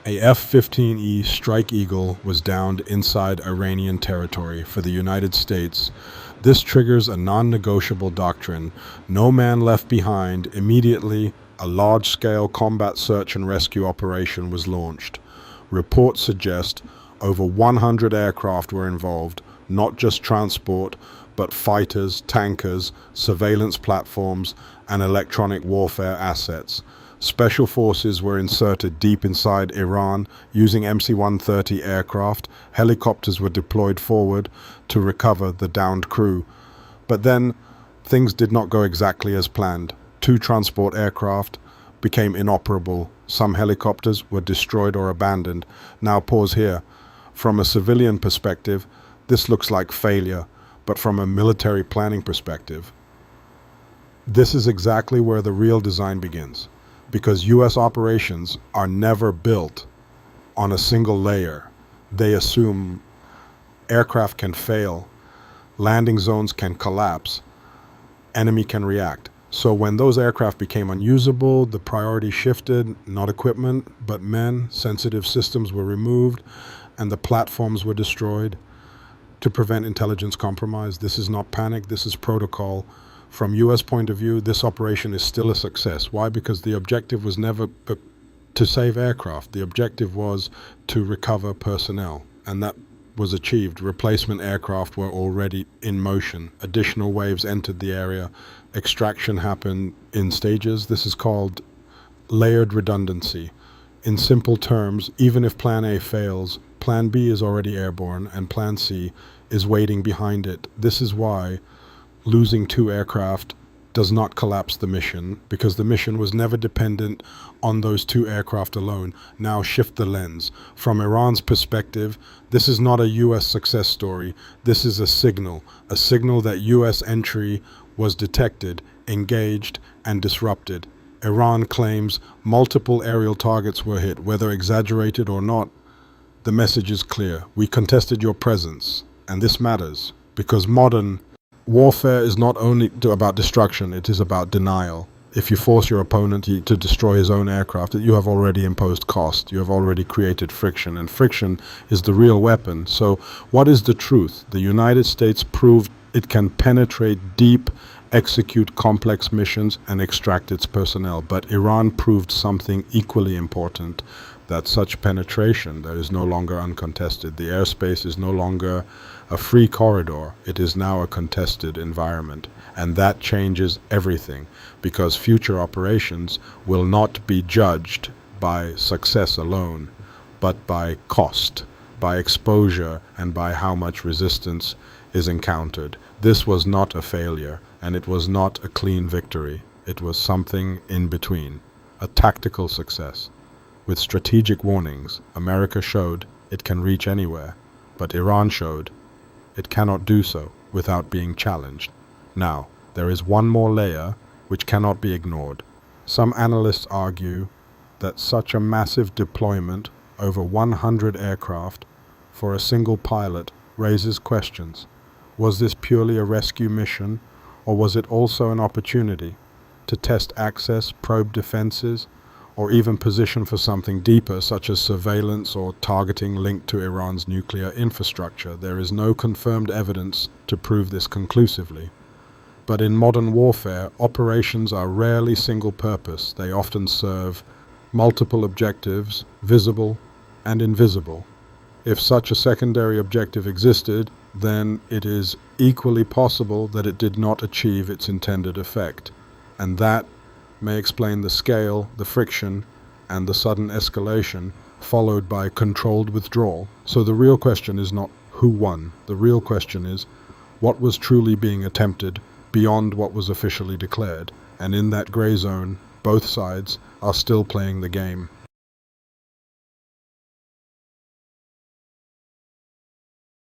A F-15E Strike Eagle was downed inside Iranian territory for the United States. This triggers a non-negotiable doctrine: no man left behind. Immediately, a large-scale combat search and rescue operation was launched. Reports suggest over 100 aircraft were involved, not just transport, but fighters, tankers, surveillance platforms, and electronic warfare assets. Special forces were inserted deep inside Iran using MC-130 aircraft. Helicopters were deployed forward to recover the downed crew. But then things did not go exactly as planned. 2 transport aircraft became inoperable. Some helicopters were destroyed or abandoned. Now pause here. From a civilian perspective, this looks like failure, but from a military planning perspective, this is exactly where the real design begins. Because U.S. operations are never built on a single layer. They assume aircraft can fail, landing zones can collapse, enemy can react. So when those aircraft became unusable, the priority shifted, not equipment, but men. Sensitive systems were removed, and the platforms were destroyed to prevent intelligence compromise. This is not panic, this is protocol. From U.S. point of view, this operation is still a success. Why? Because the objective was never to save aircraft. The objective was to recover personnel, and that was achieved. Replacement aircraft were already in motion. Additional waves entered the area. Extraction happened in stages. This is called layered redundancy. In simple terms, even if Plan A fails, Plan B is already airborne, and Plan C is waiting behind it. This is why losing 2 aircraft does not collapse the mission, because the mission was never dependent on those 2 aircraft alone. Now shift the lens. From Iran's perspective, this is not a U.S. success story. This is a signal that U.S. entry was detected, engaged, and disrupted. Iran claims multiple aerial targets were hit. Whether exaggerated or not, the message is clear. We contested your presence, and this matters, because modern warfare is not only about destruction, it is about denial. If you force your opponent to destroy his own aircraft, you have already imposed cost. You have already created friction, and friction is the real weapon. So what is the truth? The United States proved it can penetrate deep, execute complex missions, and extract its personnel. But Iran proved something equally important, that such penetration that is no longer uncontested. The airspace is no longer a free corridor. It is now a contested environment. And that changes everything, because future operations will not be judged by success alone, but by cost, by exposure, and by how much resistance is encountered. This was not a failure, and it was not a clean victory. It was something in between, a tactical success. With strategic warnings, America showed it can reach anywhere, but Iran showed it cannot do so without being challenged. Now, there is one more layer which cannot be ignored. Some analysts argue that such a massive deployment, over 100 aircraft, for a single pilot raises questions. Was this purely a rescue mission, or was it also an opportunity to test access, probe defenses, or even position for something deeper, such as surveillance or targeting linked to Iran's nuclear infrastructure? There is no confirmed evidence to prove this conclusively. But in modern warfare, operations are rarely single-purpose. They often serve multiple objectives, visible and invisible. If such a secondary objective existed, then it is equally possible that it did not achieve its intended effect. And that may explain the scale, the friction, and the sudden escalation, followed by controlled withdrawal. So the real question is not who won. The real question is what was truly being attempted beyond what was officially declared. And in that gray zone, both sides are still playing the game.